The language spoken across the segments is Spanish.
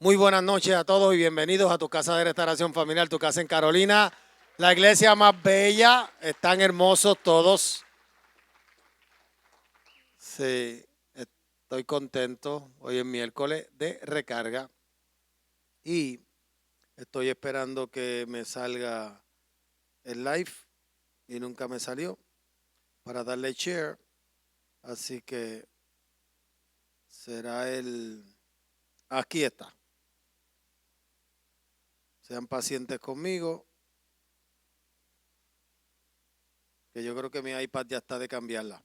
Muy buenas noches a todos y bienvenidos a tu casa de restauración familiar, tu casa en Carolina, la iglesia más bella. Están hermosos todos. Sí, estoy contento. Hoy es miércoles de recarga y estoy esperando que me salga el live y nunca me salió para darle share. Así que será el... Aquí está. Sean pacientes conmigo, que yo creo que mi iPad ya está de cambiarla.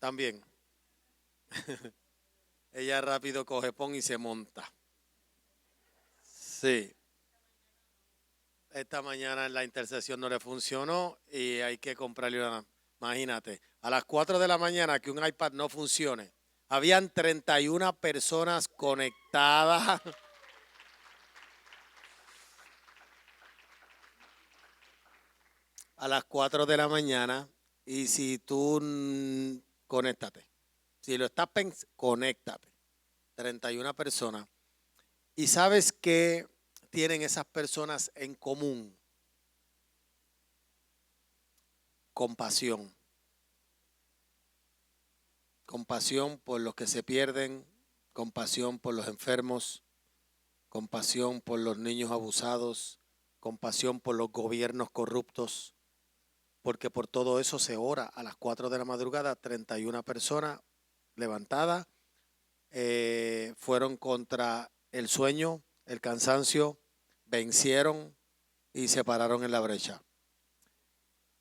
También. Ella rápido coge pon y se monta. Sí. Esta mañana en la intersección no le funcionó y hay que comprarle una. Imagínate, a las 4 de la mañana que un iPad no funcione. Habían 31 personas conectadas. A las 4 de la mañana. Y si tú, conéctate. Si lo estás pensando, conéctate. 31 personas. ¿Y sabes qué tienen esas personas en común? Compasión. Compasión por los que se pierden, compasión por los enfermos, compasión por los niños abusados, compasión por los gobiernos corruptos, porque por todo eso se ora a las 4 de la madrugada. 31 personas levantadas fueron contra el sueño, el cansancio, vencieron y se pararon en la brecha.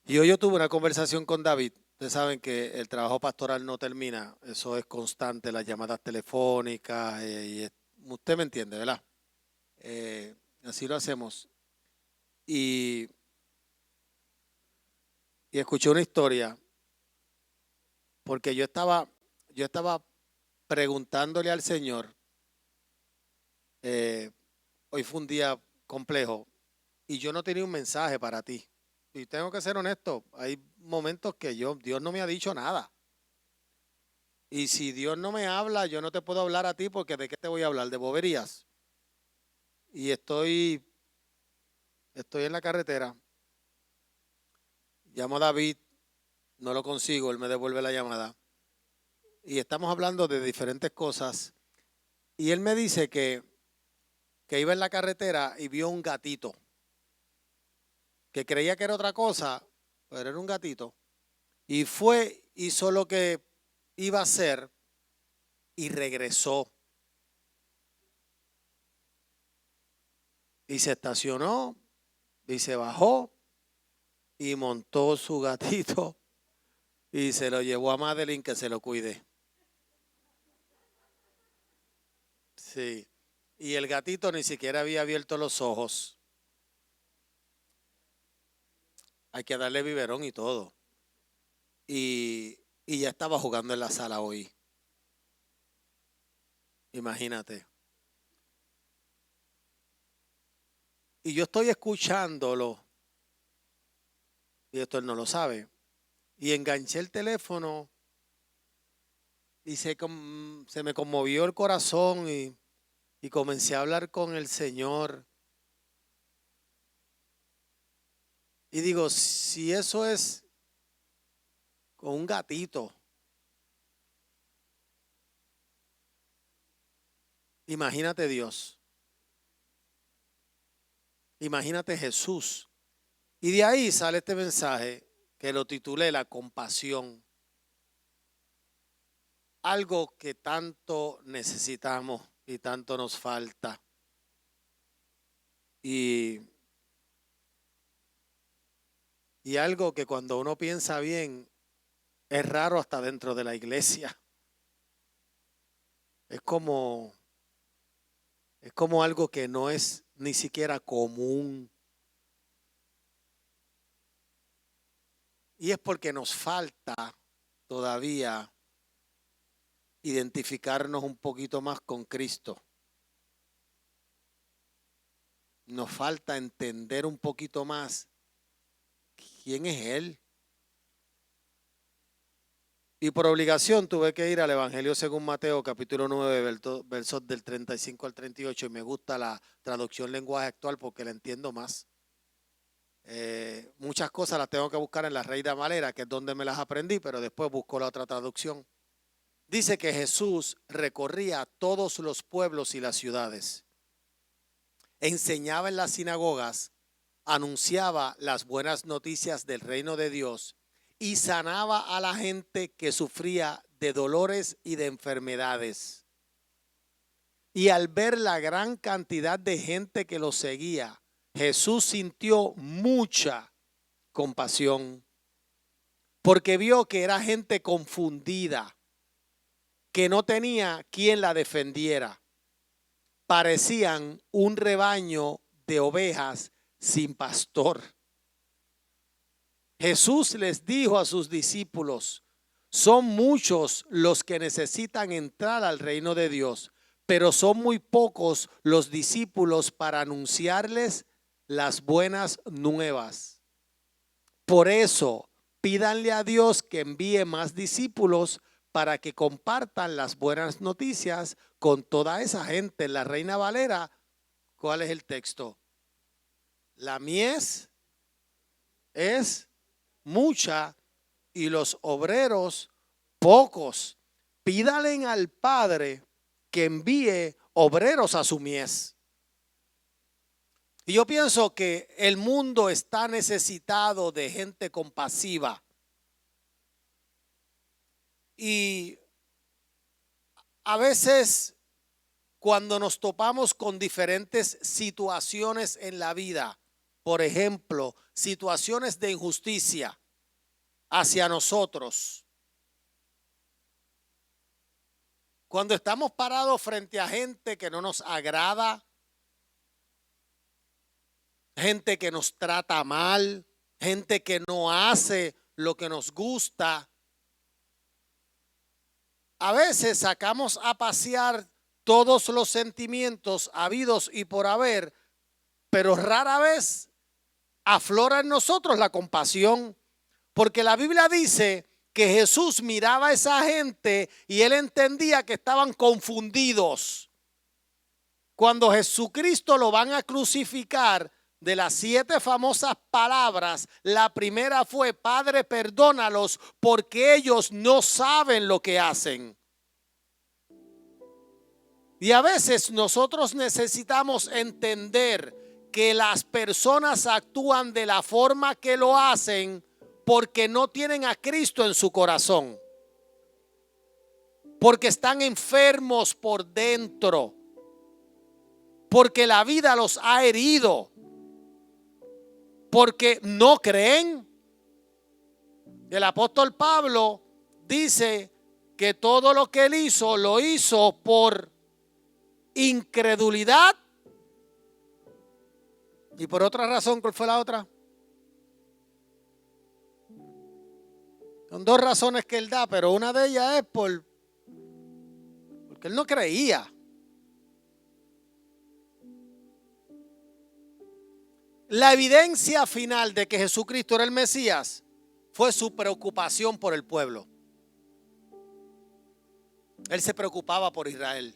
Y hoy yo tuve una conversación con David. Ustedes saben que el trabajo pastoral no termina, eso es constante, las llamadas telefónicas, usted me entiende, ¿verdad? Así lo hacemos. Y, y escuché una historia, porque yo estaba preguntándole al Señor, eh, hoy fue un día complejo, y yo no tenía un mensaje para ti. Y tengo que ser honesto, hay momentos que Dios no me ha dicho nada. Y si Dios no me habla, yo no te puedo hablar a ti porque ¿de qué te voy a hablar? De boberías. Y estoy en la carretera, llamo a David, no lo consigo, él me devuelve la llamada. Y estamos hablando de diferentes cosas. Y él me dice que iba en la carretera y vio un gatito, que creía que era otra cosa, pero era un gatito. Y fue, hizo lo que iba a hacer y regresó. Y se estacionó y se bajó y montó su gatito y se lo llevó a Madeline que se lo cuide. Sí. Y el gatito ni siquiera había abierto los ojos. Hay que darle biberón y todo. Y ya estaba jugando en la sala hoy. Imagínate. Y yo estoy escuchándolo. Y esto él no lo sabe. Y enganché el teléfono y se me conmovió el corazón y comencé a hablar con el Señor. Y digo, si eso es con un gatito, imagínate Dios. Imagínate Jesús. Y de ahí sale este mensaje que lo titulé La compasión. Algo que tanto necesitamos y tanto nos falta. Y, y algo que cuando uno piensa bien es raro hasta dentro de la iglesia. Es como, es como algo que no es ni siquiera común. Y es porque nos falta todavía identificarnos un poquito más con Cristo. Nos falta entender un poquito más quién es Él. Y por obligación tuve que ir al Evangelio según Mateo, capítulo 9, versos del 35 al 38. Y me gusta la traducción lenguaje actual porque la entiendo más. Muchas cosas las tengo que buscar en la Reina Valera, que es donde me las aprendí, pero después busco la otra traducción. Dice que Jesús recorría todos los pueblos y las ciudades. Enseñaba en las sinagogas, anunciaba las buenas noticias del reino de Dios y sanaba a la gente que sufría de dolores y de enfermedades. Y al ver la gran cantidad de gente que lo seguía, Jesús sintió mucha compasión, porque vio que era gente confundida, que no tenía quien la defendiera. Parecían un rebaño de ovejas sin pastor. Jesús les dijo a sus discípulos: son muchos los que necesitan entrar al reino de Dios, pero son muy pocos los discípulos para anunciarles las buenas nuevas. Por eso, pídanle a Dios que envíe más discípulos para que compartan las buenas noticias con toda esa gente. En la Reina Valera, ¿cuál es el texto? La mies es mucha y los obreros pocos. Pídale al Padre que envíe obreros a su mies. Y yo pienso que el mundo está necesitado de gente compasiva. Y a veces cuando nos topamos con diferentes situaciones en la vida, por ejemplo, situaciones de injusticia hacia nosotros, cuando estamos parados frente a gente que no nos agrada, gente que nos trata mal, gente que no hace lo que nos gusta, a veces sacamos a pasear todos los sentimientos habidos y por haber, pero rara vez aflora en nosotros la compasión, porque la Biblia dice que Jesús miraba a esa gente y él entendía que estaban confundidos. Cuando Jesucristo lo van a crucificar, de las 7 famosas palabras, la primera fue: Padre, perdónalos porque ellos no saben lo que hacen. Y a veces nosotros necesitamos entender que las personas actúan de la forma que lo hacen porque no tienen a Cristo en su corazón, porque están enfermos por dentro, porque la vida los ha herido, porque no creen. El apóstol Pablo dice que todo lo que él hizo, lo hizo por incredulidad y por otra razón. ¿Cuál fue la otra? Son 2 razones que él da, pero una de ellas es porque él no creía. La evidencia final de que Jesucristo era el Mesías fue su preocupación por el pueblo. Él se preocupaba por Israel.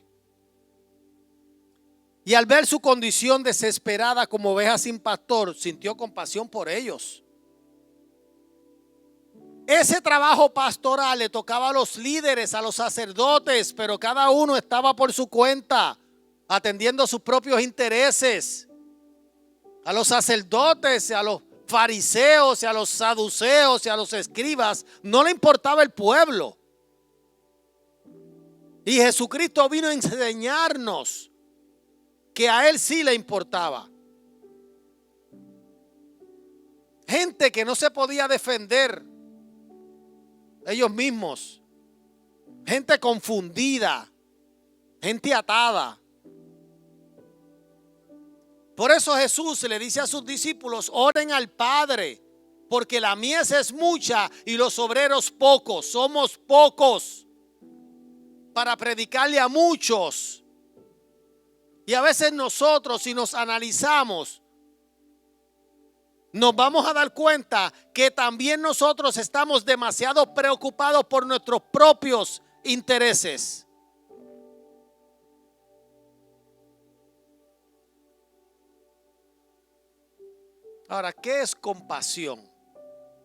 Y al ver su condición desesperada como oveja sin pastor, sintió compasión por ellos. Ese trabajo pastoral le tocaba a los líderes, a los sacerdotes, pero cada uno estaba por su cuenta, atendiendo sus propios intereses. A los sacerdotes, a los fariseos, a los saduceos y a los escribas no le importaba el pueblo. Y Jesucristo vino a enseñarnos que a él sí le importaba. Gente que no se podía defender ellos mismos, gente confundida, gente atada. Por eso Jesús le dice a sus discípulos: oren al Padre, porque la mies es mucha y los obreros pocos. Somos pocos para predicarle a muchos. Y a veces nosotros, si nos analizamos, nos vamos a dar cuenta que también nosotros estamos demasiado preocupados por nuestros propios intereses. Ahora, ¿qué es compasión?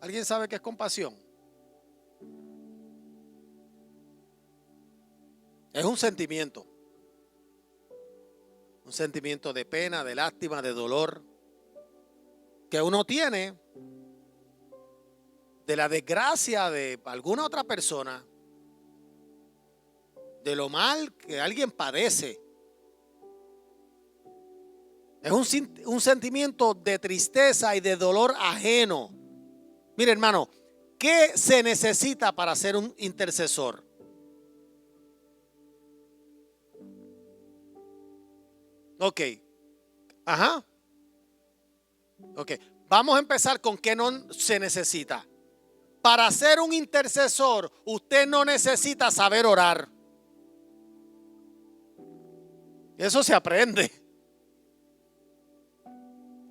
¿Alguien sabe qué es compasión? Es un sentimiento de pena, de lástima, de dolor que uno tiene de la desgracia de alguna otra persona, de lo mal que alguien padece. Es un sentimiento de tristeza y de dolor ajeno. Mire, hermano, ¿qué se necesita para ser un intercesor? Ok. Ajá. Ok. Vamos a empezar con qué no se necesita. Para ser un intercesor, usted no necesita saber orar. Eso se aprende.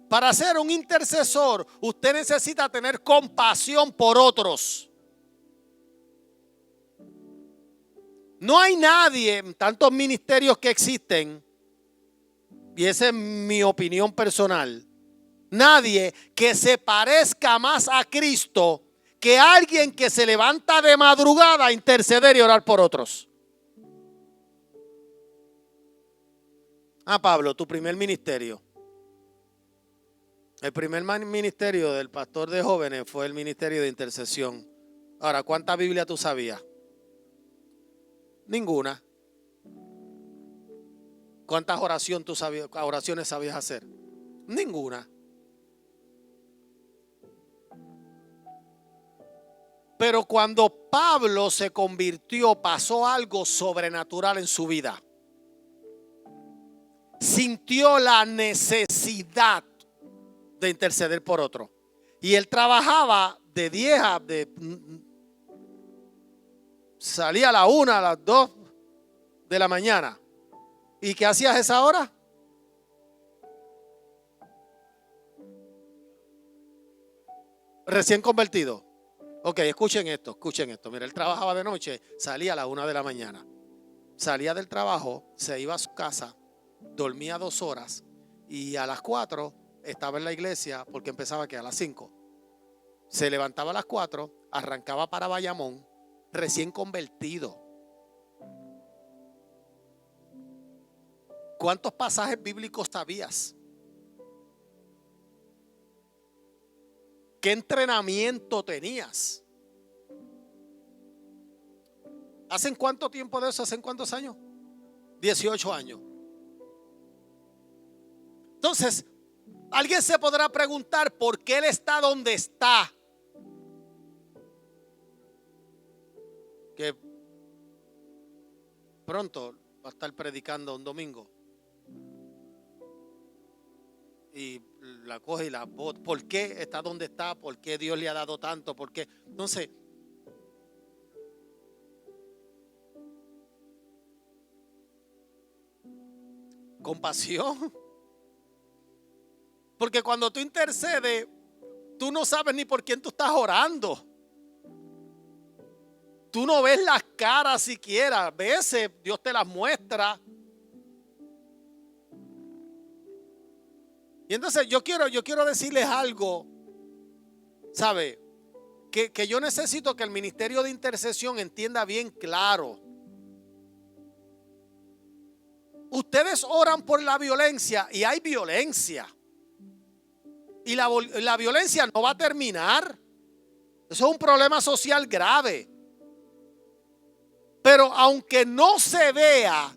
Para ser un intercesor, usted necesita tener compasión por otros. No hay nadie, tantos ministerios que existen, y esa es mi opinión personal, nadie que se parezca más a Cristo que alguien que se levanta de madrugada a interceder y orar por otros. Pablo, tu primer ministerio. El primer ministerio del pastor de jóvenes fue el ministerio de intercesión. Ahora, ¿cuánta Biblia tú sabías? Ninguna. ¿Cuántas oraciones sabías hacer? Ninguna. Pero cuando Pablo se convirtió, pasó algo sobrenatural en su vida. Sintió la necesidad de interceder por otro. Y él trabajaba de 10 salía a la 1, a las 2 de la mañana. ¿Y qué hacías a esa hora? Recién convertido. Ok, escuchen esto. Mira, él trabajaba de noche, salía a la 1 de la mañana. Salía del trabajo, se iba a su casa, dormía 2 horas y a las 4 estaba en la iglesia porque empezaba que a las 5. Se levantaba a las 4, arrancaba para Bayamón, recién convertido. ¿Cuántos pasajes bíblicos sabías? ¿Qué entrenamiento tenías? ¿Hacen cuánto tiempo de eso? ¿Hacen cuántos años? 18 años. Entonces, alguien se podrá preguntar por qué él está donde está. Que pronto va a estar predicando un domingo. Y la coge y la bota. ¿Por qué está donde está? ¿Por qué Dios le ha dado tanto? ¿Por qué? Entonces, compasión. Porque cuando tú intercedes, tú no sabes ni por quién tú estás orando. Tú no ves las caras siquiera. A veces Dios te las muestra. Y entonces yo quiero decirles algo, ¿sabe? Que yo necesito que el ministerio de intercesión entienda bien claro. Ustedes oran por la violencia y hay violencia. Y la violencia no va a terminar. Eso es un problema social grave. Pero aunque no se vea,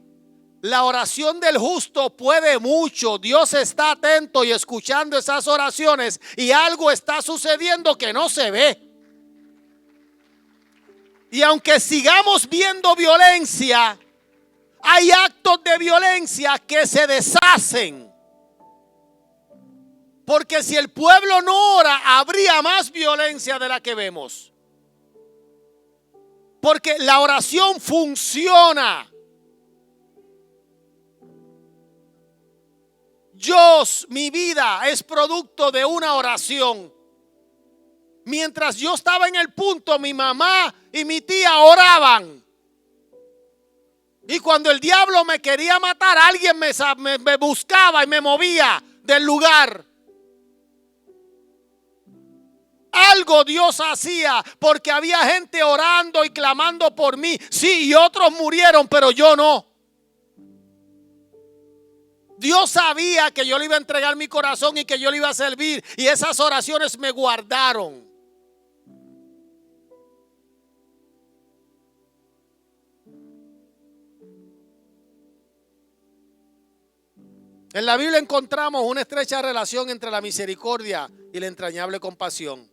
la oración del justo puede mucho. Dios está atento y escuchando esas oraciones y algo está sucediendo que no se ve. Y aunque sigamos viendo violencia, hay actos de violencia que se deshacen. Porque si el pueblo no ora, habría más violencia de la que vemos. Porque la oración funciona. mi vida es producto de una oración. Mientras yo estaba en el punto, mi mamá y mi tía oraban. Y cuando el diablo me quería matar, alguien me buscaba y me movía del lugar. Algo Dios hacía porque había gente orando y clamando por mí. Sí, y otros murieron, pero yo no. Dios sabía que yo le iba a entregar mi corazón y que yo le iba a servir. Y esas oraciones me guardaron. En la Biblia encontramos una estrecha relación entre la misericordia y la entrañable compasión,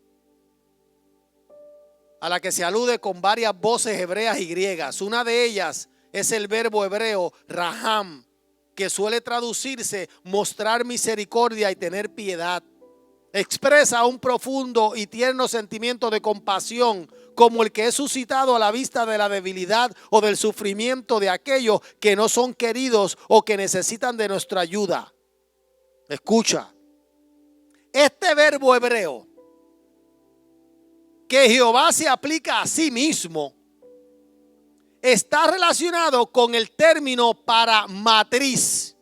a la que se alude con varias voces hebreas y griegas. Una de ellas es el verbo hebreo raham, que suele traducirse mostrar misericordia y tener piedad. Expresa un profundo y tierno sentimiento de compasión, como el que es suscitado a la vista de la debilidad o del sufrimiento de aquellos que no son queridos o que necesitan de nuestra ayuda. Escucha, este verbo hebreo que Jehová se aplica a sí mismo está relacionado con el término para matriz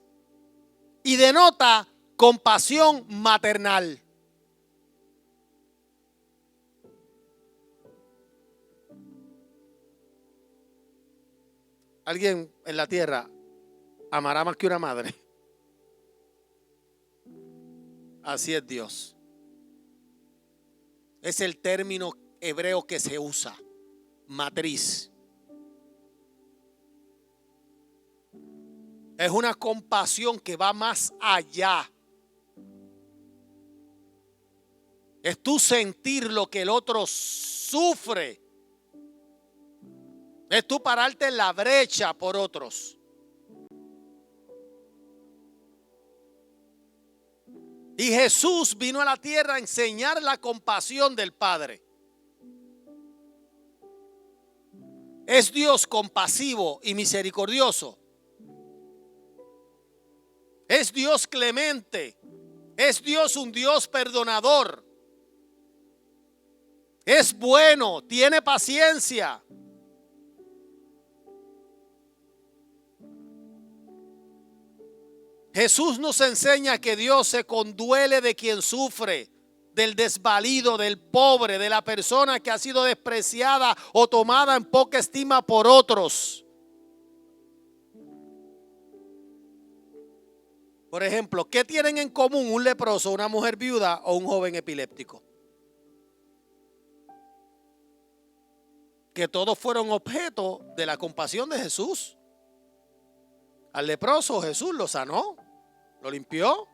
y denota compasión maternal. ¿Alguien en la tierra amará más que una madre? Así es Dios. Es el término hebreo que se usa, matriz. Es una compasión que va más allá. Es tú sentir lo que el otro sufre. Es tú pararte en la brecha por otros. Y Jesús vino a la tierra a enseñar la compasión del Padre. Es Dios compasivo y misericordioso. Es Dios clemente. Es Dios un Dios perdonador. Es bueno, tiene paciencia. Jesús nos enseña que Dios se conduele de quien sufre, del desvalido, del pobre, de la persona que ha sido despreciada o tomada en poca estima por otros. Por ejemplo, ¿qué tienen en común un leproso, una mujer viuda o un joven epiléptico? Que todos fueron objeto de la compasión de Jesús. Al leproso Jesús lo sanó, lo limpió.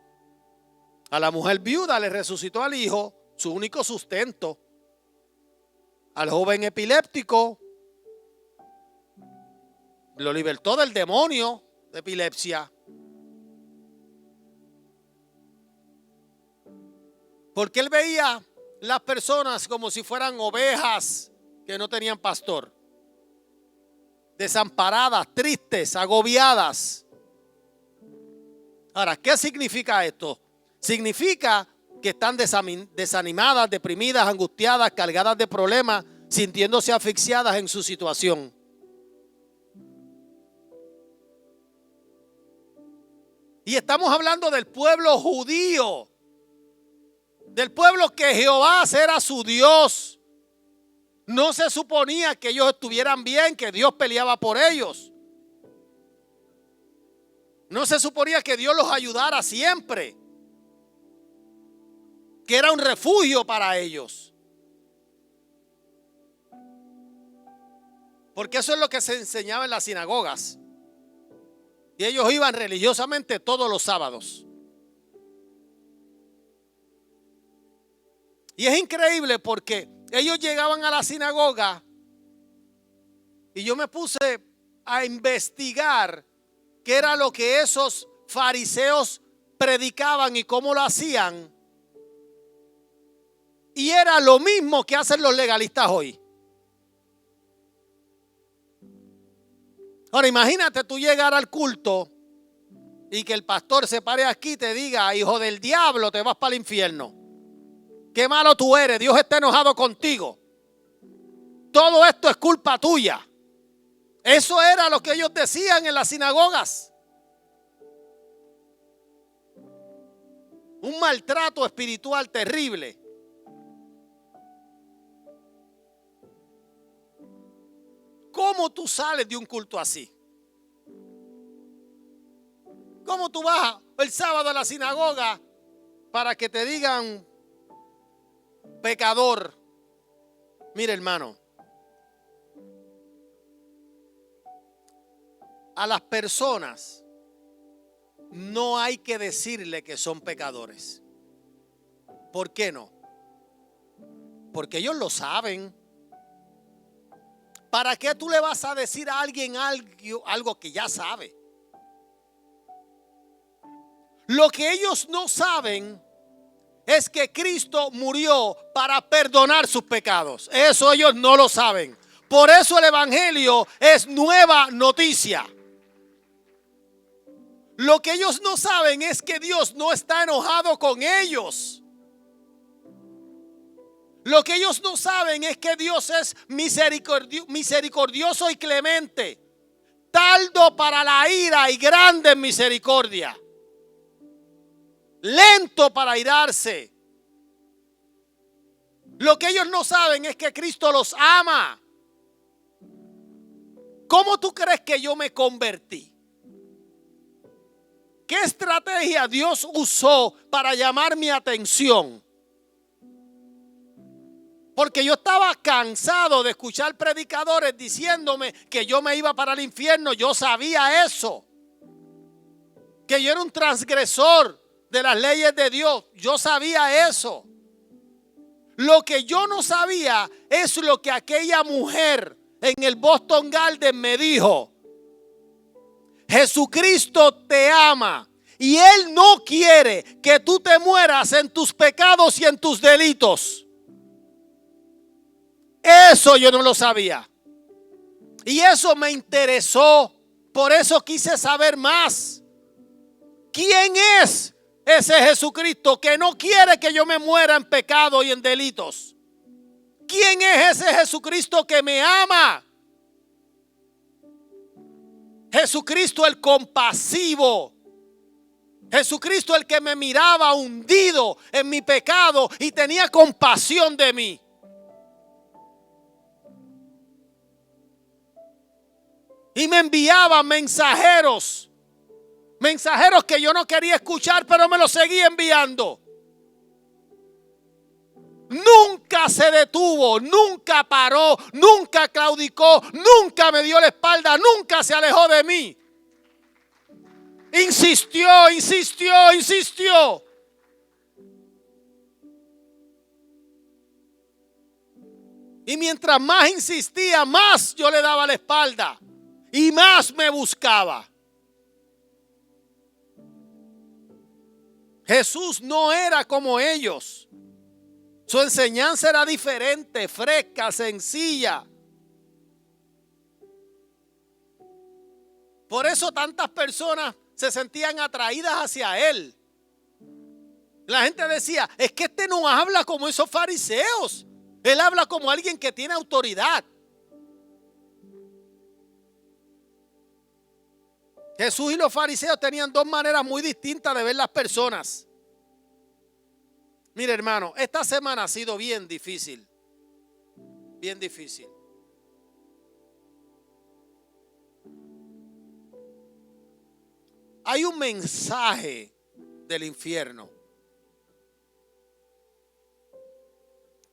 A la mujer viuda le resucitó al hijo, su único sustento. Al joven epiléptico lo libertó del demonio de epilepsia. Porque él veía las personas como si fueran ovejas que no tenían pastor, desamparadas, tristes, agobiadas. Ahora, ¿qué significa esto? Significa que están desanimadas, deprimidas, angustiadas, cargadas de problemas, sintiéndose asfixiadas en su situación. Y estamos hablando del pueblo judío, del pueblo que Jehová era su Dios. No se suponía que ellos estuvieran bien, que Dios peleaba por ellos. No se suponía que Dios los ayudara siempre, que era un refugio para ellos. Porque eso es lo que se enseñaba en las sinagogas. Y ellos iban religiosamente todos los sábados. Y es increíble porque ellos llegaban a la sinagoga y yo me puse a investigar qué era lo que esos fariseos predicaban y cómo lo hacían. Y era lo mismo que hacen los legalistas hoy. Ahora imagínate tú llegar al culto y que el pastor se pare aquí y te diga: hijo del diablo, te vas para el infierno. Qué malo tú eres, Dios está enojado contigo. Todo esto es culpa tuya. Eso era lo que ellos decían en las sinagogas. Un maltrato espiritual terrible. ¿Cómo tú sales de un culto así? ¿Cómo tú vas el sábado a la sinagoga para que te digan pecador? Mire, hermano, a las personas no hay que decirle que son pecadores. ¿Por qué no? Porque ellos lo saben. ¿Para qué tú le vas a decir a alguien algo que ya sabe? Lo que ellos no saben es que Cristo murió para perdonar sus pecados. Eso ellos no lo saben. Por eso el evangelio es nueva noticia. Lo que ellos no saben es que Dios no está enojado con ellos. Lo que ellos no saben es que Dios es misericordioso y clemente, tardo para la ira y grande en misericordia, lento para irarse. Lo que ellos no saben es que Cristo los ama. ¿Cómo tú crees que yo me convertí? ¿Qué estrategia Dios usó para llamar mi atención? Porque yo estaba cansado de escuchar predicadores diciéndome que yo me iba para el infierno. Yo sabía eso. Que yo era un transgresor de las leyes de Dios. Yo sabía eso. Lo que yo no sabía es lo que aquella mujer en el Boston Garden me dijo. Jesucristo te ama y Él no quiere que tú te mueras en tus pecados y en tus delitos. Eso yo no lo sabía. Y eso me interesó. Por eso quise saber más. ¿Quién es ese Jesucristo que no quiere que yo me muera en pecado y en delitos? ¿Quién es ese Jesucristo que me ama? Jesucristo el compasivo. Jesucristo el que me miraba hundido en mi pecado y tenía compasión de mí. Y me enviaba mensajeros que yo no quería escuchar, pero me los seguía enviando. Nunca se detuvo, nunca paró, nunca claudicó, nunca me dio la espalda, nunca se alejó de mí. Insistió, insistió, insistió. Y mientras más insistía, más yo le daba la espalda. Y más me buscaba. Jesús no era como ellos. Su enseñanza era diferente, fresca, sencilla. Por eso tantas personas se sentían atraídas hacia Él. La gente decía, es que este no habla como esos fariseos. Él habla como alguien que tiene autoridad. Jesús y los fariseos tenían dos maneras muy distintas de ver las personas. Mire, hermano, esta semana ha sido bien difícil. Bien difícil. Hay un mensaje del infierno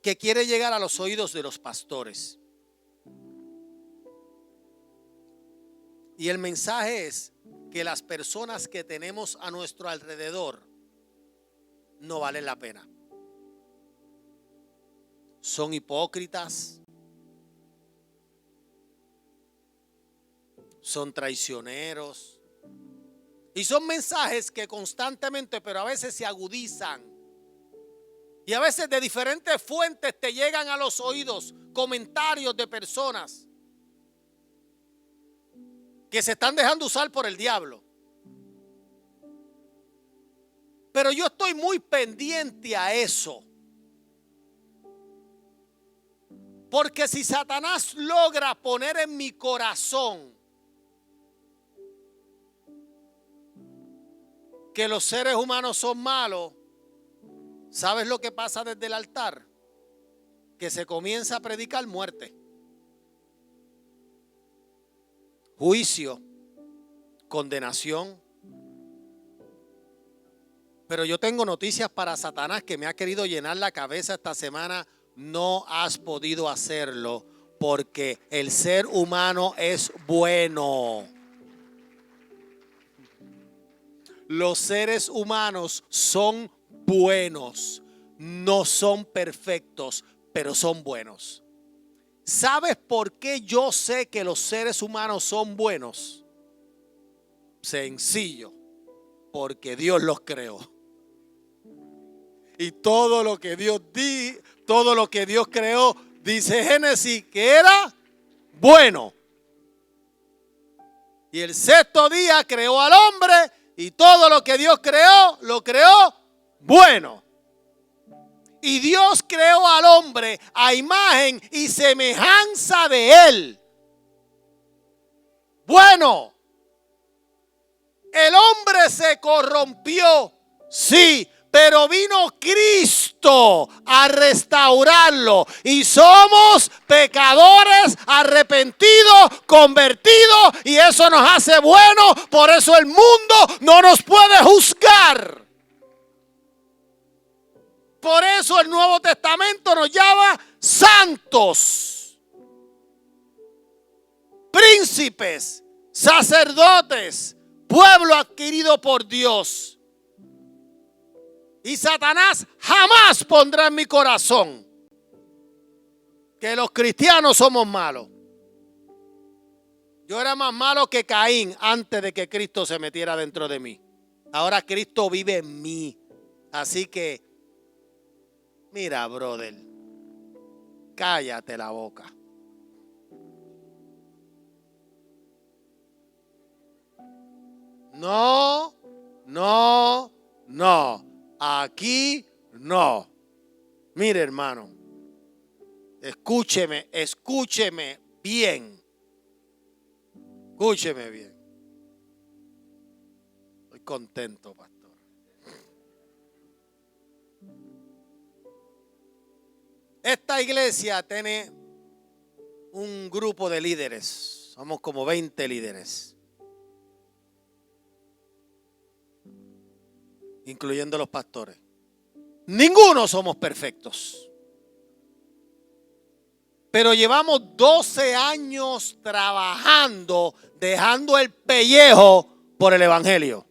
que quiere llegar a los oídos de los pastores. Y el mensaje es que las personas que tenemos a nuestro alrededor no valen la pena. Son hipócritas, son traicioneros. Y son mensajes que constantemente, pero a veces se agudizan. Y a veces de diferentes fuentes te llegan a los oídos comentarios de personas que se están dejando usar por el diablo. Pero yo estoy muy pendiente a eso. Porque si Satanás logra poner en mi corazón que los seres humanos son malos, ¿sabes lo que pasa desde el altar? Que se comienza a predicar muerte, juicio, condenación. Pero yo tengo noticias para Satanás que me ha querido llenar la cabeza esta semana. No has podido hacerlo porque el ser humano es bueno. Los seres humanos son buenos, no son perfectos, pero son buenos. ¿Sabes por qué yo sé que los seres humanos son buenos? Sencillo, porque Dios los creó. Y todo lo que Dios creó, dice Génesis, que era bueno. Y el sexto día creó al hombre y todo lo que Dios creó, lo creó bueno. Y Dios creó al hombre a imagen y semejanza de él. Bueno, el hombre se corrompió, sí, pero vino Cristo a restaurarlo. Y somos pecadores arrepentidos, convertidos, y eso nos hace buenos. Por eso el mundo no nos puede juzgar. Por eso el Nuevo Testamento nos llama santos, príncipes, sacerdotes, pueblo adquirido por Dios. Y Satanás jamás pondrá en mi corazón que los cristianos somos malos. Yo era más malo que Caín antes de que Cristo se metiera dentro de mí. Ahora Cristo vive en mí. Así que, mira, brother, cállate la boca. No, no, no. Aquí no. Mire, hermano, escúcheme bien. Escúcheme bien. Estoy contento, pastor. Esta iglesia tiene un grupo de líderes. Somos como 20 líderes, incluyendo los pastores. Ninguno somos perfectos. Pero llevamos 12 años trabajando, dejando el pellejo por el evangelio.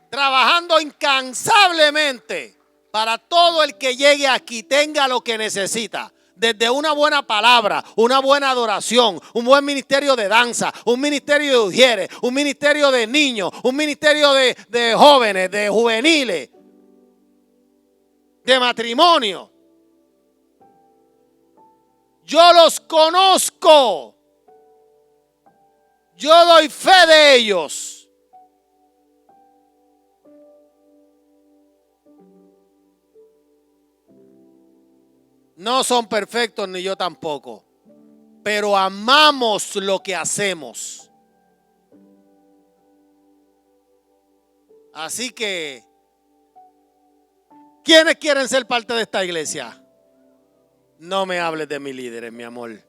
Trabajando incansablemente para todo el que llegue aquí tenga lo que necesita. Desde una buena palabra, una buena adoración, un buen ministerio de danza, un ministerio de ujieres, un ministerio de niños, un ministerio de jóvenes, de juveniles, de matrimonio. Yo los conozco. Yo doy fe de ellos. No son perfectos ni yo tampoco, pero amamos lo que hacemos. Así que, ¿quiénes quieren ser parte de esta iglesia? No me hables de mis líderes, mi amor,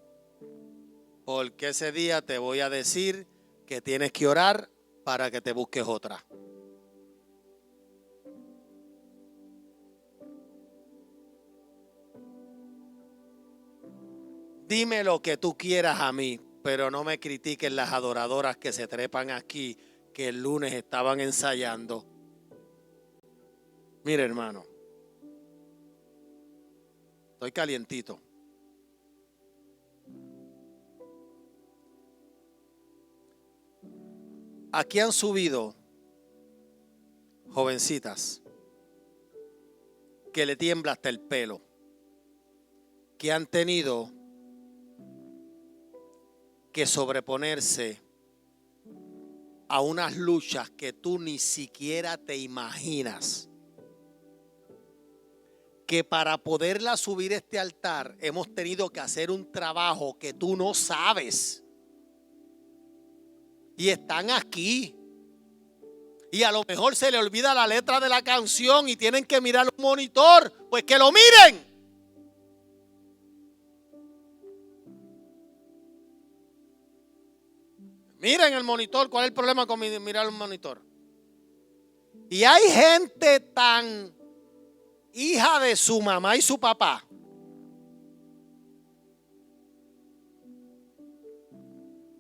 porque ese día te voy a decir que tienes que orar para que te busques otra. Dime lo que tú quieras a mí, pero no me critiques las adoradoras que se trepan aquí, que el lunes estaban ensayando. Mire, hermano, estoy calientito. Aquí han subido jovencitas que le tiembla hasta el pelo, que han tenido que sobreponerse a unas luchas que tú ni siquiera te imaginas. Que para poderla subir a este altar hemos tenido que hacer un trabajo que tú no sabes. Y están aquí. Y a lo mejor se le olvida la letra de la canción y tienen que mirar un monitor. Pues que lo miren. Miren el monitor. ¿Cuál es el problema con mirar un monitor? Y hay gente tan hija de su mamá y su papá.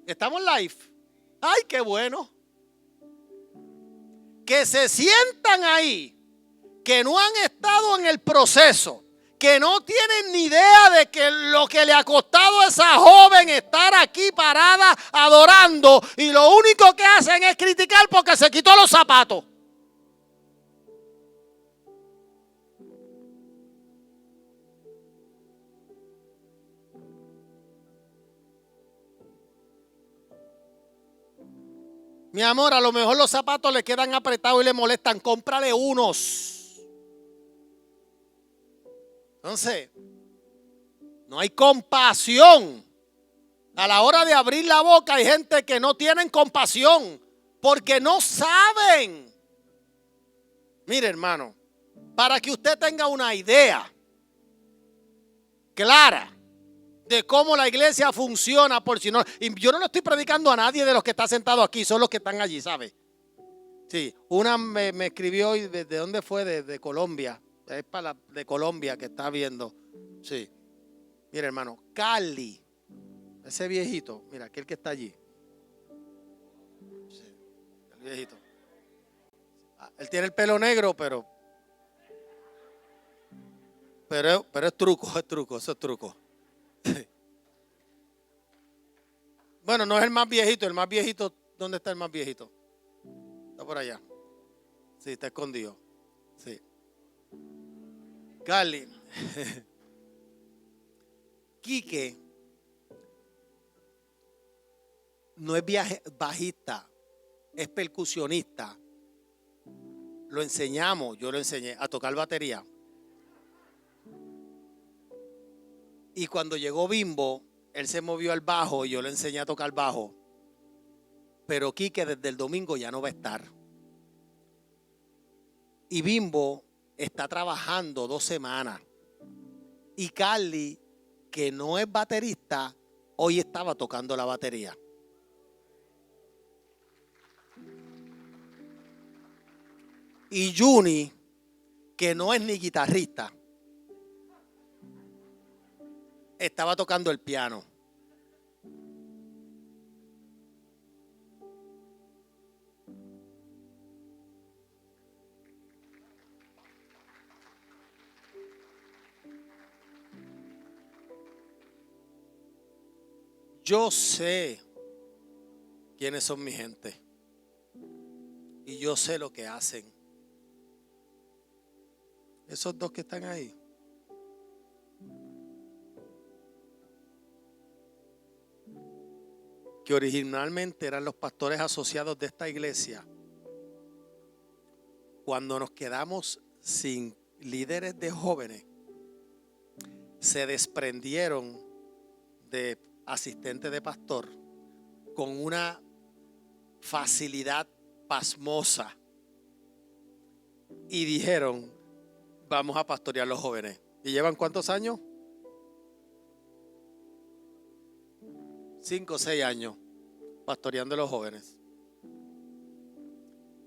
Estamos live. Ay, qué bueno. Que se sientan ahí, que no han estado en el proceso, que no tienen ni idea de que lo que le ha costado a esa joven estar aquí parada adorando, y lo único que hacen es criticar porque se quitó los zapatos. Mi amor, a lo mejor los zapatos le quedan apretados y le molestan. Cómprale unos. Entonces, no hay compasión. A la hora de abrir la boca hay gente que no tienen compasión porque no saben. Mire, hermano, para que usted tenga una idea clara de cómo la iglesia funciona, por si no, y yo no lo estoy predicando a nadie de los que está sentado aquí, son los que están allí, ¿sabe? Sí, una me escribió y de dónde fue, de Colombia, es de Colombia que está viendo. Sí, mira, hermano, Cali, ese viejito, mira, aquel que está allí. Sí, el viejito. Él tiene el pelo negro, pero es truco, eso es truco. Bueno, no es el más viejito, ¿dónde está el más viejito? Está por allá. Sí, está escondido. Sí. Cali. Quique no es bajista, es percusionista. Lo enseñamos, yo lo enseñé a tocar batería. Y cuando llegó Bimbo, él se movió al bajo y yo le enseñé a tocar bajo. Pero Quique desde el domingo ya no va a estar. Y Bimbo está trabajando 2 semanas. Y Carly, que no es baterista, hoy estaba tocando la batería. Y Juni, que no es ni guitarrista, estaba tocando el piano. Yo sé quiénes son mi gente. Y yo sé lo que hacen. Esos 2 que están ahí. Que originalmente eran los pastores asociados de esta iglesia. Cuando nos quedamos sin líderes de jóvenes, se desprendieron de asistente de pastor con una facilidad pasmosa y dijeron: vamos a pastorear los jóvenes. ¿Y llevan cuántos años? 5 o 6 años pastoreando a los jóvenes.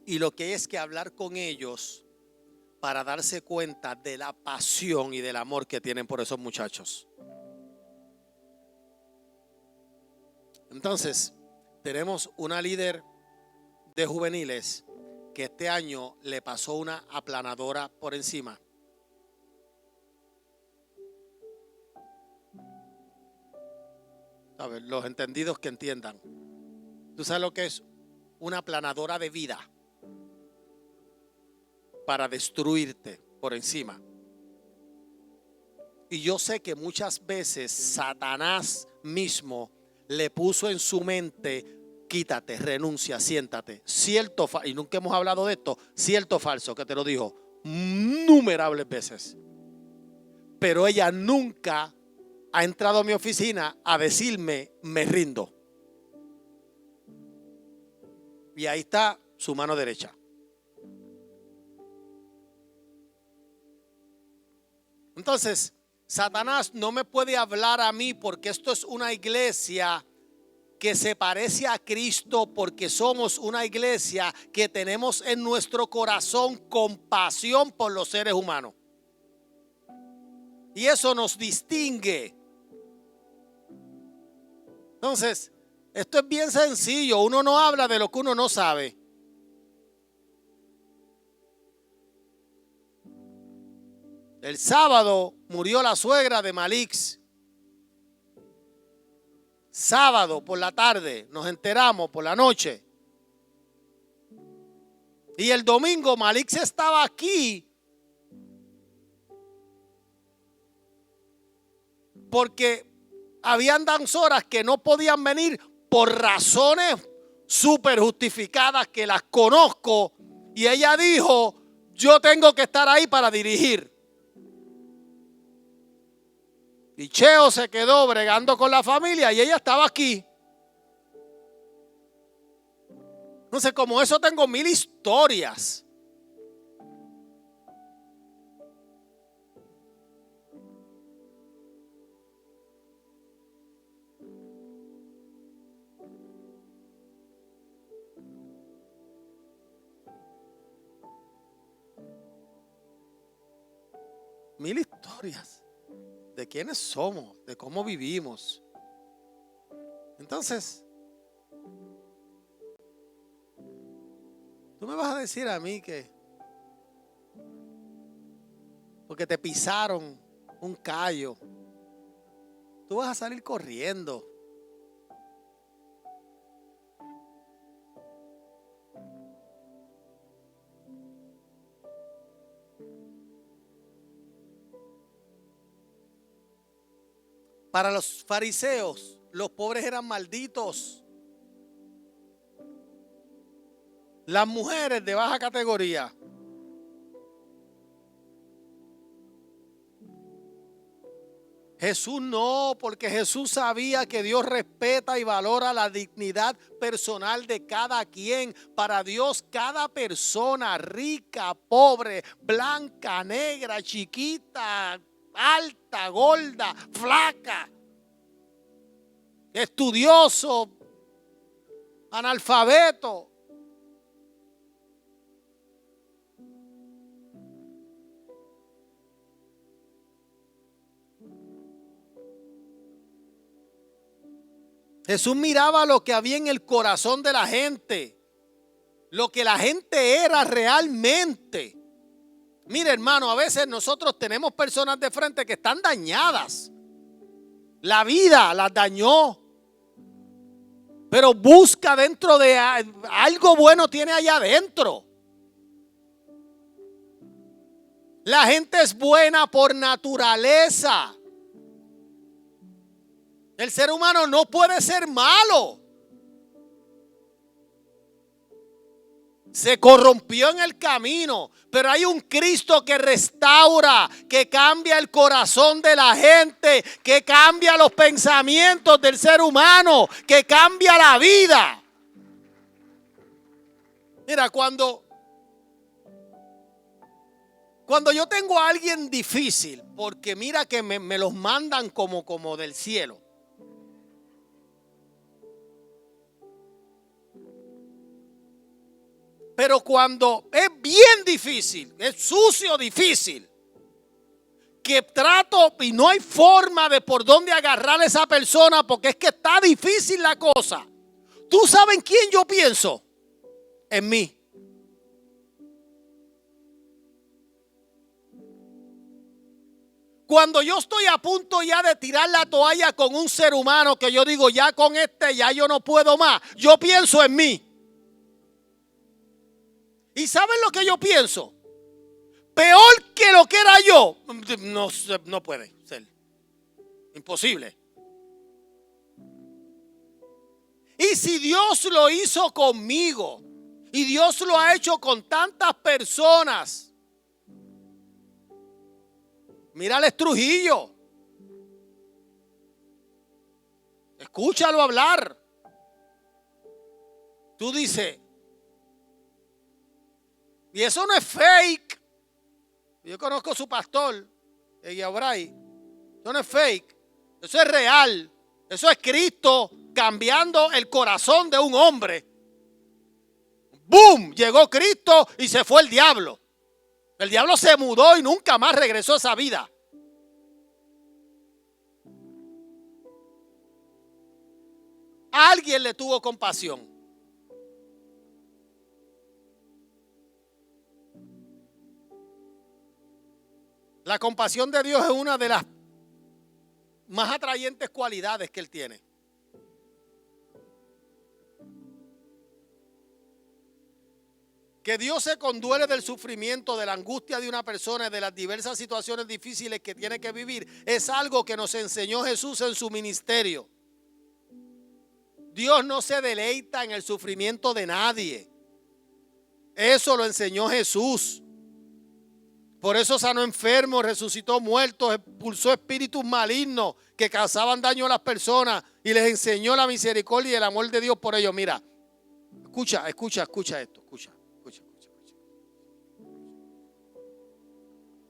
Y lo que es que hablar con ellos para darse cuenta de la pasión y del amor que tienen por esos muchachos. Entonces, tenemos una líder de juveniles que este año le pasó una aplanadora por encima. A ver, los entendidos que entiendan. ¿Tú sabes lo que es una aplanadora de vida? Para destruirte por encima. Y yo sé que muchas veces Satanás mismo le puso en su mente quítate, renuncia, siéntate. Cierto, y nunca hemos hablado de esto, cierto o falso, que te lo dijo innumerables veces. Pero ella nunca ha entrado a mi oficina a decirme, me rindo. Y ahí está su mano derecha. Entonces, Satanás no me puede hablar a mí porque esto es una iglesia que se parece a Cristo, porque somos una iglesia que tenemos en nuestro corazón compasión por los seres humanos. Y eso nos distingue. Entonces, esto es bien sencillo. Uno no habla de lo que uno no sabe. El sábado murió la suegra de Malix. Sábado por la tarde, nos enteramos por la noche. Y el domingo Malix estaba aquí porque habían danzoras que no podían venir por razones súper justificadas que las conozco. Y ella dijo, yo tengo que estar ahí para dirigir. Y Cheo se quedó bregando con la familia y ella estaba aquí. Entonces, como eso tengo 1000 historias. Mil historias de quiénes somos, de cómo vivimos. Entonces, tú me vas a decir a mí que porque te pisaron un callo, tú vas a salir corriendo. Para los fariseos, los pobres eran malditos. Las mujeres de baja categoría. Jesús no, porque Jesús sabía que Dios respeta y valora la dignidad personal de cada quien. Para Dios, cada persona, rica, pobre, blanca, negra, chiquita, alta, gorda, flaca, estudioso, analfabeto. Jesús miraba lo que había en el corazón de la gente, lo que la gente era realmente. Mire, hermano, a veces nosotros tenemos personas de frente que están dañadas. La vida las dañó. Pero busca dentro de algo bueno, tiene allá adentro. La gente es buena por naturaleza. El ser humano no puede ser malo. Se corrompió en el camino, pero hay un Cristo que restaura, que cambia el corazón de la gente, que cambia los pensamientos del ser humano, que cambia la vida. Mira, cuando yo tengo a alguien difícil, porque mira que me los mandan como del cielo. Pero cuando es bien difícil, es sucio difícil, que trato y no hay forma de por dónde agarrar a esa persona porque es que está difícil la cosa. ¿Tú sabes en quién yo pienso? En mí. Cuando yo estoy a punto ya de tirar la toalla con un ser humano que yo digo ya con este ya yo no puedo más, yo pienso en mí. ¿Y saben lo que yo pienso? Peor que lo que era yo. No puede ser. Imposible. Y si Dios lo hizo conmigo y Dios lo ha hecho con tantas personas, mira a Trujillo, escúchalo hablar. Tú dices, y eso no es fake. Yo conozco a su pastor, Eguiabray. Eso no es fake, eso es real. Eso es Cristo cambiando el corazón de un hombre. ¡Boom! Llegó Cristo y se fue el diablo. El diablo se mudó y nunca más regresó a esa vida. Alguien le tuvo compasión. La compasión de Dios es una de las más atrayentes cualidades que Él tiene. Que Dios se conduele del sufrimiento, de la angustia de una persona y de las diversas situaciones difíciles que tiene que vivir es algo que nos enseñó Jesús en su ministerio. Dios no se deleita en el sufrimiento de nadie. Eso lo enseñó Jesús. Por eso sanó enfermos, resucitó muertos, expulsó espíritus malignos que causaban daño a las personas y les enseñó la misericordia y el amor de Dios por ellos. Mira, escucha esto, escucha.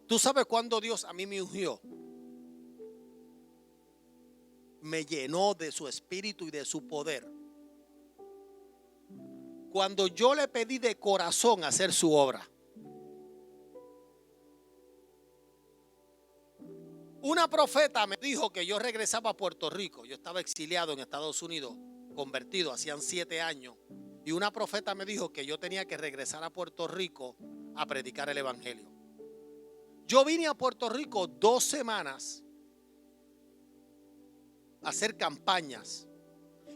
¿Tú sabes cuándo Dios a mí me ungió? Me llenó de su espíritu y de su poder. Cuando yo le pedí de corazón hacer su obra. Una profeta me dijo que yo regresaba a Puerto Rico. Yo estaba exiliado en Estados Unidos, convertido, hacían 7 años. Y una profeta me dijo que yo tenía que regresar a Puerto Rico a predicar el evangelio. Yo vine a Puerto Rico 2 semanas a hacer campañas.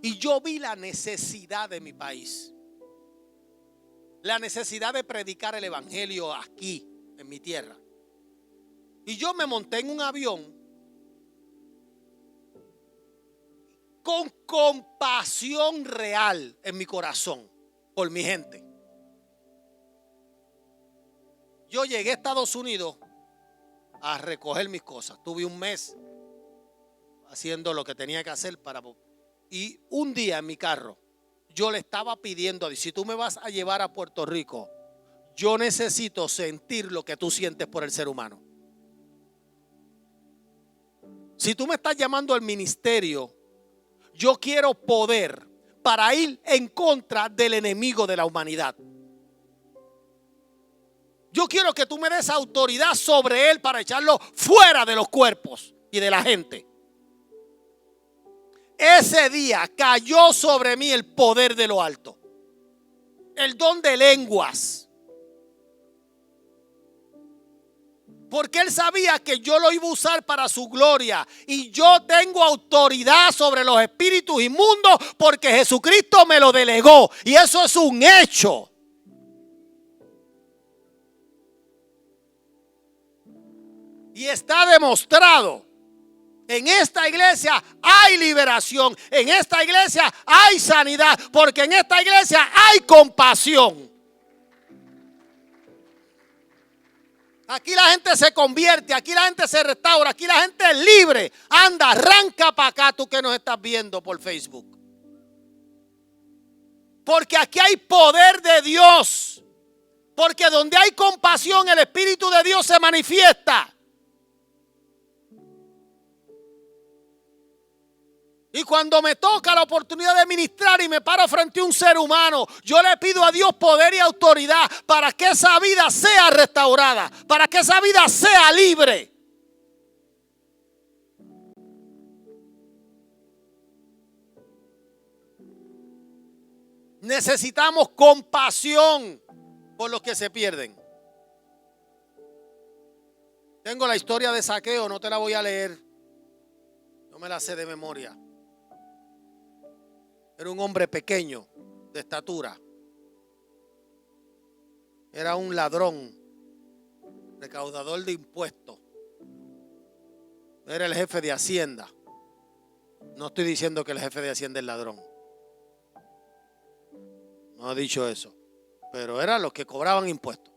Y yo vi la necesidad de mi país. La necesidad de predicar el evangelio aquí, en mi tierra. Y yo me monté en un avión con compasión real en mi corazón por mi gente. Yo llegué a Estados Unidos a recoger mis cosas. Tuve un mes haciendo lo que tenía que hacer y un día en mi carro yo le estaba pidiendo a Dios, si tú me vas a llevar a Puerto Rico, yo necesito sentir lo que tú sientes por el ser humano. Si tú me estás llamando al ministerio, yo quiero poder para ir en contra del enemigo de la humanidad. Yo quiero que tú me des autoridad sobre él para echarlo fuera de los cuerpos y de la gente. Ese día cayó sobre mí el poder de lo alto, el don de lenguas. Porque él sabía que yo lo iba a usar para su gloria. Y yo tengo autoridad sobre los espíritus inmundos porque Jesucristo me lo delegó. Y eso es un hecho. Y está demostrado. En esta iglesia hay liberación. En esta iglesia hay sanidad. Porque en esta iglesia hay compasión. Aquí la gente se convierte, aquí la gente se restaura, aquí la gente es libre. Anda, arranca para acá tú que nos estás viendo por Facebook. Porque aquí hay poder de Dios. Porque donde hay compasión, el Espíritu de Dios se manifiesta. Y cuando me toca la oportunidad de ministrar y me paro frente a un ser humano, yo le pido a Dios poder y autoridad para que esa vida sea restaurada, para que esa vida sea libre. Necesitamos compasión por los que se pierden. Tengo la historia de Zaqueo, no te la voy a leer. No me la sé de memoria. Era un hombre pequeño, de estatura. Era un ladrón, recaudador de impuestos. Era el jefe de Hacienda. No estoy diciendo que el jefe de Hacienda es ladrón. no ha dicho eso, pero eran los que cobraban impuestos.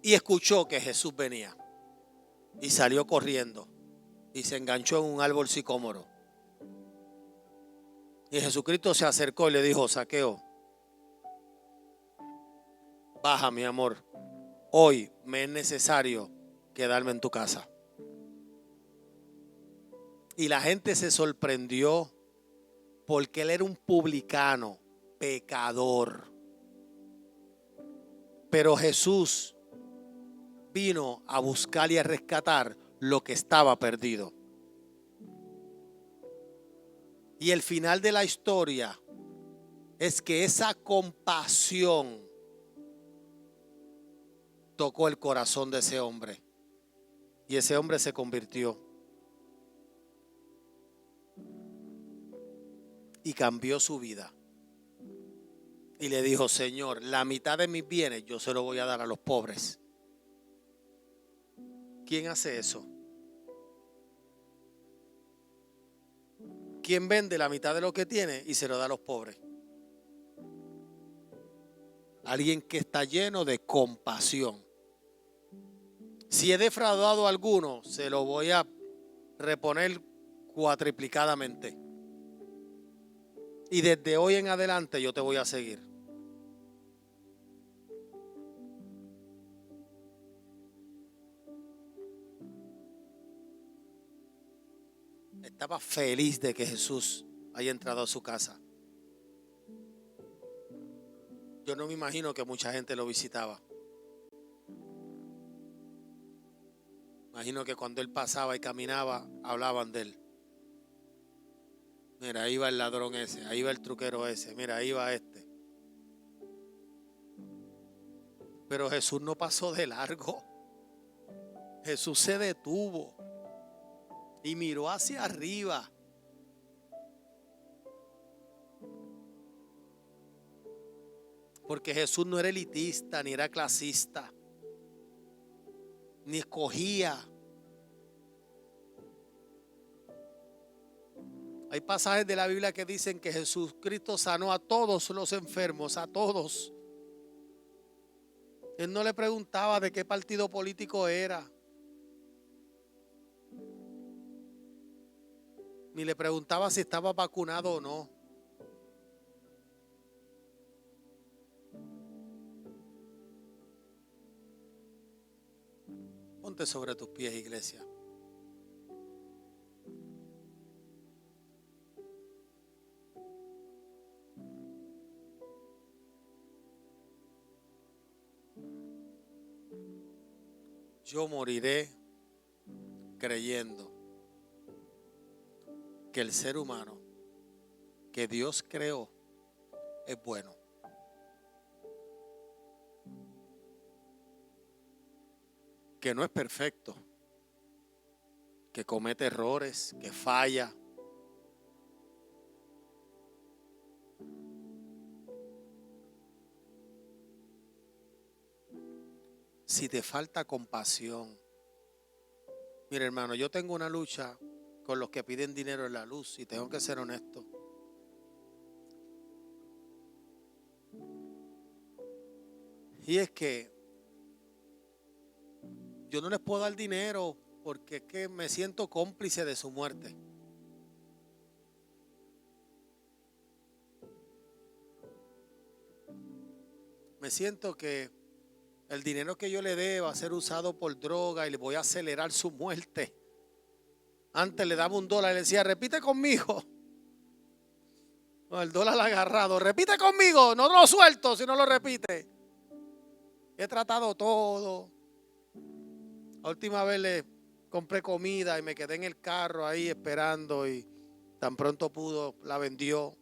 Y escuchó que Jesús venía y salió corriendo y se enganchó en un árbol sicómoro. Y Jesucristo se acercó y le dijo: Zaqueo, baja, mi amor, hoy me es necesario quedarme en tu casa. Y la gente se sorprendió porque él era un publicano, pecador. Pero Jesús vino a buscar y a rescatar lo que estaba perdido. Y el final de la historia es que esa compasión tocó el corazón de ese hombre. Y ese hombre se convirtió. Y cambió su vida. Y le dijo: Señor, la mitad de mis bienes yo se lo voy a dar a los pobres. ¿Quién hace eso? ¿Quién vende la mitad de lo que tiene y se lo da a los pobres? Alguien que está lleno de compasión. Si he defraudado a alguno, se lo voy a reponer cuatriplicadamente. Y desde hoy en adelante yo te voy a seguir. Estaba feliz de que Jesús haya entrado a su casa. Yo no me imagino que mucha gente lo visitaba. Imagino que cuando él pasaba y caminaba, hablaban de él. Mira, ahí va el ladrón ese, ahí va el truquero ese, mira, ahí va este. Pero Jesús no pasó de largo. Jesús se detuvo y miró hacia arriba. Porque Jesús no era elitista, ni era clasista, ni escogía. Hay pasajes de la Biblia que dicen que Jesucristo sanó a todos los enfermos, a todos. Él no le preguntaba de qué partido político era, ni le preguntaba si estaba vacunado o no. Ponte sobre tus pies, iglesia. Yo moriré creyendo que el ser humano que Dios creó es bueno. Que no es perfecto, que comete errores, que falla. Si te falta compasión. Mira, hermano, yo tengo una lucha con los que piden dinero en la luz y tengo que ser honesto. Y es que yo no les puedo dar dinero porque es que me siento cómplice de su muerte. Me siento que el dinero que yo le dé va a ser usado por droga y le voy a acelerar su muerte. Antes le daba $1 y le decía: repite conmigo. No, el dólar agarrado, repite conmigo, no lo suelto si no lo repite. He tratado todo. La última vez le compré comida y me quedé en el carro ahí esperando y tan pronto pudo, la vendió.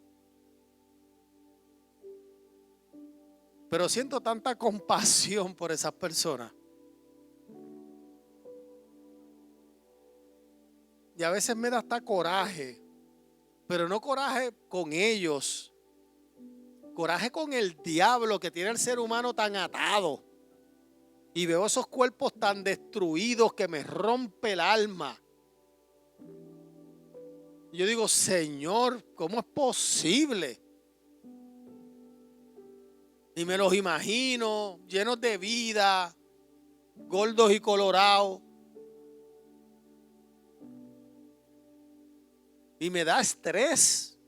Pero siento tanta compasión por esas personas. Y a veces me da hasta coraje, pero no coraje con ellos, coraje con el diablo que tiene el ser humano tan atado. Y veo esos cuerpos tan destruidos que me rompe el alma. Yo digo, Señor, ¿cómo es posible? Y me los imagino llenos de vida, gordos y colorados. Y me da estrés.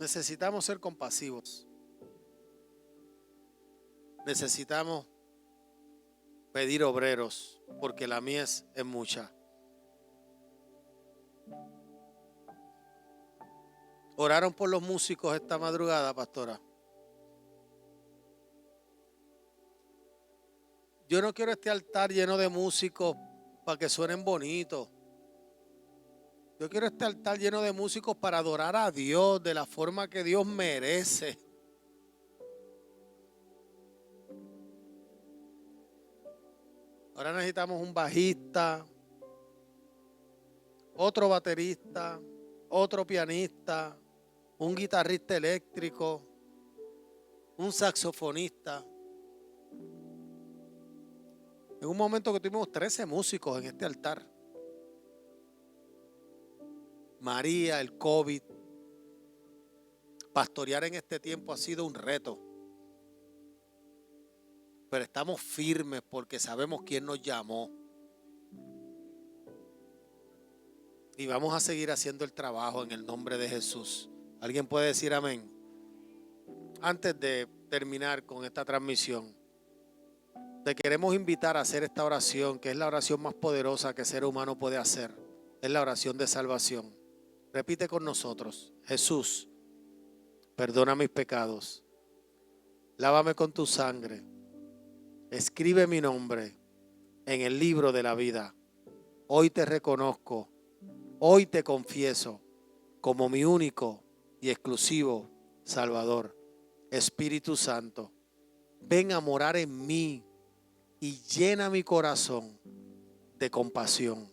Necesitamos ser compasivos. Necesitamos pedir obreros, porque la mies es mucha. ¿Oraron por los músicos esta madrugada, pastora? Yo no quiero este altar lleno de músicos para que suenen bonitos. Yo quiero este altar lleno de músicos para adorar a Dios de la forma que Dios merece. Ahora necesitamos un bajista, otro baterista, otro pianista, un guitarrista eléctrico, un saxofonista. En un momento que tuvimos 13 músicos en este altar. María, el COVID. Pastorear en este tiempo ha sido un reto. Pero estamos firmes porque sabemos quién nos llamó. Y vamos a seguir haciendo el trabajo en el nombre de Jesús. ¿Alguien puede decir amén? Antes de terminar con esta transmisión, te queremos invitar a hacer esta oración, que es la oración más poderosa que el ser humano puede hacer. Es la oración de salvación. Repite con nosotros: Jesús, perdona mis pecados. Lávame con tu sangre. Escribe mi nombre en el libro de la vida. Hoy te reconozco. Hoy te confieso como mi único y exclusivo Salvador. Espíritu Santo, ven a morar en mí y llena mi corazón de compasión.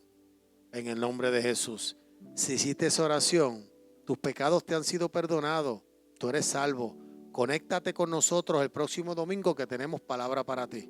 En el nombre de Jesús. Si hiciste esa oración, tus pecados te han sido perdonados. Tú eres salvo. Conéctate con nosotros el próximo domingo que tenemos palabra para ti.